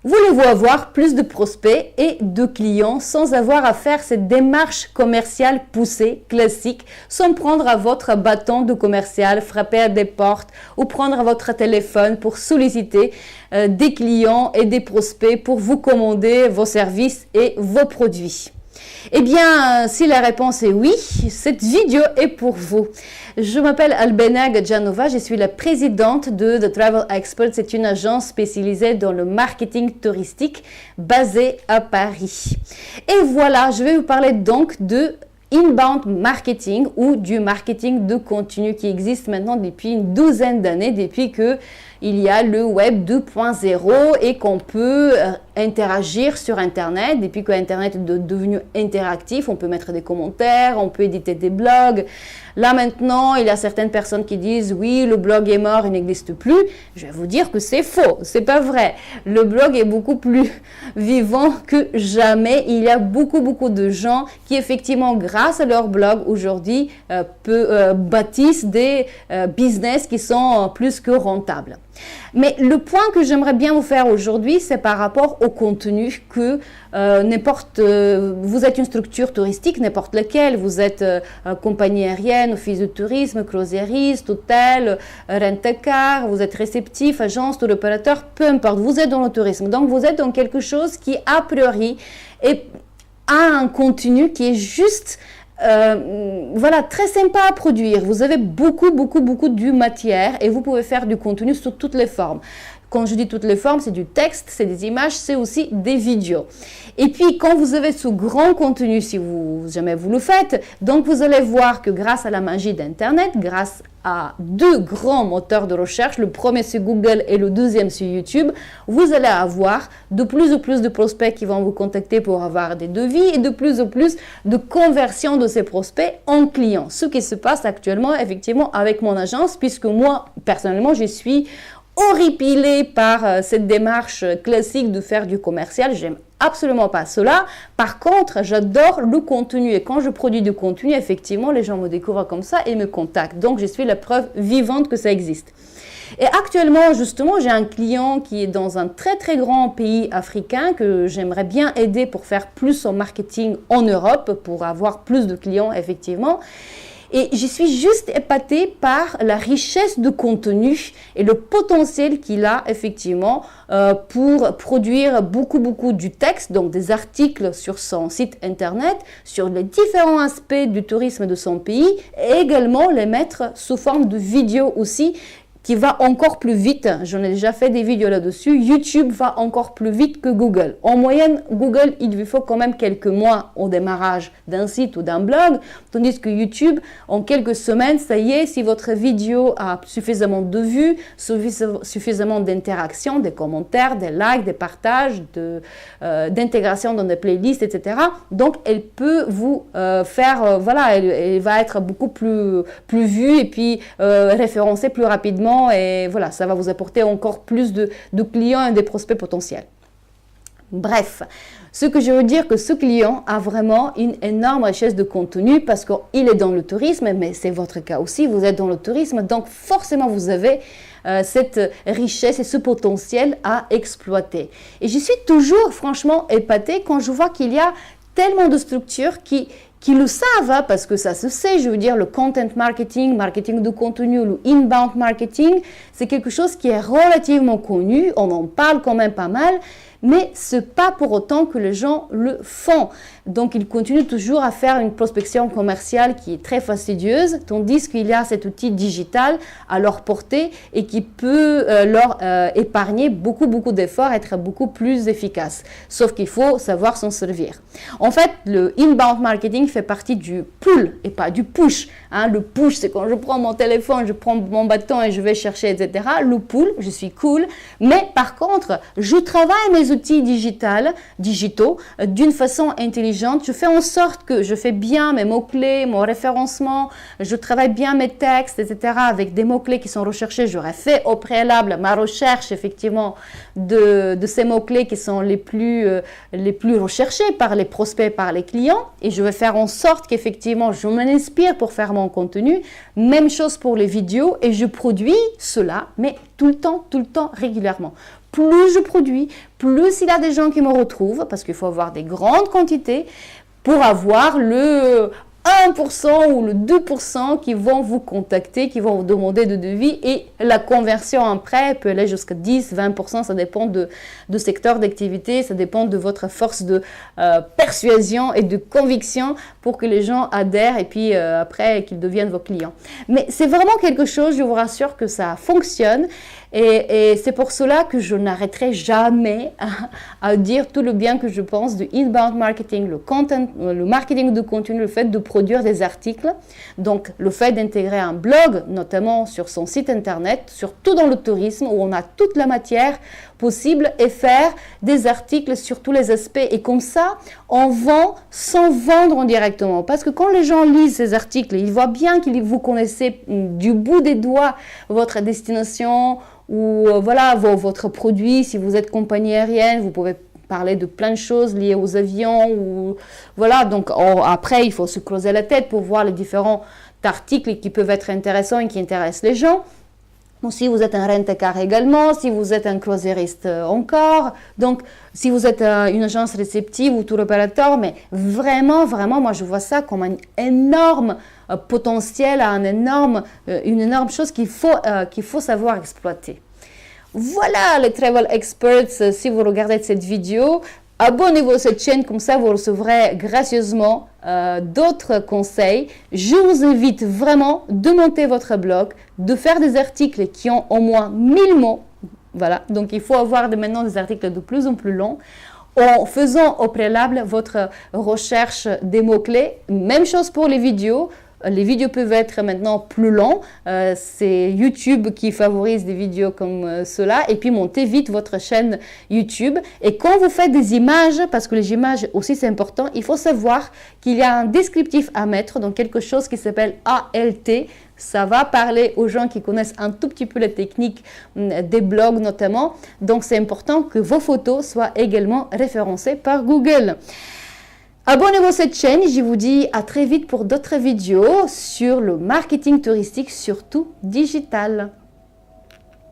Voulez-vous avoir plus de prospects et de clients sans avoir à faire cette démarche commerciale poussée, classique, sans prendre à votre bâton de commercial, frapper à des portes ou prendre votre téléphone pour solliciter des clients et des prospects pour vous commander vos services et vos produits? Eh bien, si la réponse est oui, cette vidéo est pour vous. Je m'appelle Albena Gadjanova, je suis la présidente de The Travel Expert. C'est une agence spécialisée dans le marketing touristique basée à Paris. Et voilà, je vais vous parler donc de inbound marketing ou du marketing de contenu qui existe maintenant depuis une douzaine d'années, depuis que il y a le web 2.0 et qu'on peut interagir sur Internet. Depuis que Internet est devenu interactif, on peut mettre des commentaires, on peut éditer des blogs. Là maintenant, il y a certaines personnes qui disent oui, le blog est mort, il n'existe plus. Je vais vous dire que c'est faux, c'est pas vrai. Le blog est beaucoup plus vivant que jamais. Il y a beaucoup de gens qui effectivement, grâce à leur blog aujourd'hui, bâtissent des business qui sont plus que rentables. Mais le point que j'aimerais bien vous faire aujourd'hui, c'est par rapport au contenu que vous êtes une structure touristique, n'importe laquelle, vous êtes compagnie aérienne, office de tourisme, croisiériste, hôtel, rent-a-car, vous êtes réceptif, agence, tour opérateur, peu importe, vous êtes dans le tourisme. Donc vous êtes dans quelque chose qui a priori a un contenu qui est juste voilà, très sympa à produire. Vous avez beaucoup de matière et vous pouvez faire du contenu sous toutes les formes. Quand je dis toutes les formes, c'est du texte, c'est des images, c'est aussi des vidéos. Et puis, quand vous avez ce grand contenu, si jamais vous le faites, donc vous allez voir que grâce à la magie d'Internet, grâce à deux grands moteurs de recherche, le premier c'est Google et le deuxième c'est YouTube, vous allez avoir de plus en plus de prospects qui vont vous contacter pour avoir des devis et de plus en plus de conversion de ces prospects en clients. Ce qui se passe actuellement, effectivement, avec mon agence, puisque moi, personnellement, je suis horripilée par cette démarche classique de faire du commercial. J'aime absolument pas cela. Par contre, j'adore le contenu et quand je produis du contenu, effectivement, les gens me découvrent comme ça et me contactent. Donc, je suis la preuve vivante que ça existe. Et actuellement, justement, j'ai un client qui est dans un très grand pays africain que j'aimerais bien aider pour faire plus en marketing en Europe, pour avoir plus de clients, effectivement. Et je suis juste épatée par la richesse de contenu et le potentiel qu'il a effectivement pour produire beaucoup du texte, donc des articles sur son site internet, sur les différents aspects du tourisme de son pays et également les mettre sous forme de vidéos aussi, qui va encore plus vite. J'en ai déjà fait des vidéos là-dessus. YouTube va encore plus vite que Google. En moyenne, Google, il lui faut quand même quelques mois au démarrage d'un site ou d'un blog, tandis que YouTube, en quelques semaines, ça y est, si votre vidéo a suffisamment de vues, suffisamment d'interactions, des commentaires, des likes, des partages, d'intégration dans des playlists, etc. Donc, elle peut vous faire, voilà, elle va être beaucoup plus vue et puis référencée plus rapidement. Et voilà, ça va vous apporter encore plus de clients et des prospects potentiels. Bref, ce que je veux dire que ce client a vraiment une énorme richesse de contenu parce qu'il est dans le tourisme, mais c'est votre cas aussi, vous êtes dans le tourisme, donc forcément vous avez cette richesse et ce potentiel à exploiter. Et je suis toujours franchement épatée quand je vois qu'il y a tellement de structures qui le savent, hein, parce que ça se sait, je veux dire, le content marketing, marketing de contenu, le inbound marketing, c'est quelque chose qui est relativement connu, on en parle quand même pas mal, mais ce n'est pas pour autant que les gens le font. Donc, ils continuent toujours à faire une prospection commerciale qui est très fastidieuse, tandis qu'il y a cet outil digital à leur portée et qui peut leur épargner beaucoup d'efforts, être beaucoup plus efficace. Sauf qu'il faut savoir s'en servir. En fait, le inbound marketing fait partie du pull et pas du push. Hein. Le push, c'est quand je prends mon téléphone, je prends mon bâton et je vais chercher, etc. Le pull, je suis cool. Mais par contre, je travaille mes outils digitaux d'une façon intelligente. Je fais en sorte que je fais bien mes mots-clés, mon référencement, je travaille bien mes textes, etc. avec des mots-clés qui sont recherchés. J'aurais fait au préalable ma recherche, effectivement, de ces mots-clés qui sont les plus recherchés par les prospects, par les clients. Et je vais faire en sorte qu'effectivement, je m'inspire pour faire mon contenu. Même chose pour les vidéos et je produis cela, mais tout le temps, régulièrement. plus je produis, plus il y a des gens qui me retrouvent, parce qu'il faut avoir des grandes quantités pour avoir le 1% ou le 2% qui vont vous contacter, qui vont vous demander de devis, et la conversion après peut aller jusqu'à 10-20%, ça dépend de secteur d'activité, ça dépend de votre force de persuasion et de conviction pour que les gens adhèrent et puis après qu'ils deviennent vos clients. Mais c'est vraiment quelque chose, je vous rassure, que ça fonctionne. Et c'est pour cela que je n'arrêterai jamais à dire tout le bien que je pense de inbound marketing, le content, le marketing de contenu, le fait de produire des articles. Donc, le fait d'intégrer un blog, notamment sur son site internet, surtout dans le tourisme où on a toute la matière possible, et faire des articles sur tous les aspects. Et comme ça, on vend sans vendre directement. Parce que quand les gens lisent ces articles, ils voient bien que vous connaissez du bout des doigts votre destination, ou voilà, votre produit. Si vous êtes compagnie aérienne, vous pouvez parler de plein de choses liées aux avions. Ou, voilà, donc après, il faut se creuser la tête pour voir les différents articles qui peuvent être intéressants et qui intéressent les gens. Donc, si vous êtes un rent-a-car également, si vous êtes un croisiériste encore, donc si vous êtes une agence réceptive ou tour opérateur, mais vraiment, moi je vois ça comme un énorme potentiel, une énorme chose qu'il faut savoir exploiter. Voilà les Travel Experts, si vous regardez cette vidéo. Abonnez-vous à cette chaîne, comme ça vous recevrez gracieusement d'autres conseils. Je vous invite vraiment de monter votre blog, de faire des articles qui ont au moins 1000 mots. Voilà, donc il faut avoir maintenant des articles de plus en plus longs. En faisant au préalable votre recherche des mots-clés. Même chose pour les vidéos. Les vidéos peuvent être maintenant plus longs. C'est YouTube qui favorise des vidéos comme cela. Et puis, montez vite votre chaîne YouTube. Et quand vous faites des images, parce que les images aussi c'est important, il faut savoir qu'il y a un descriptif à mettre, donc quelque chose qui s'appelle ALT. Ça va parler aux gens qui connaissent un tout petit peu la technique des blogs notamment. Donc, c'est important que vos photos soient également référencées par Google. Abonnez-vous à cette chaîne, je vous dis à très vite pour d'autres vidéos sur le marketing touristique, surtout digital.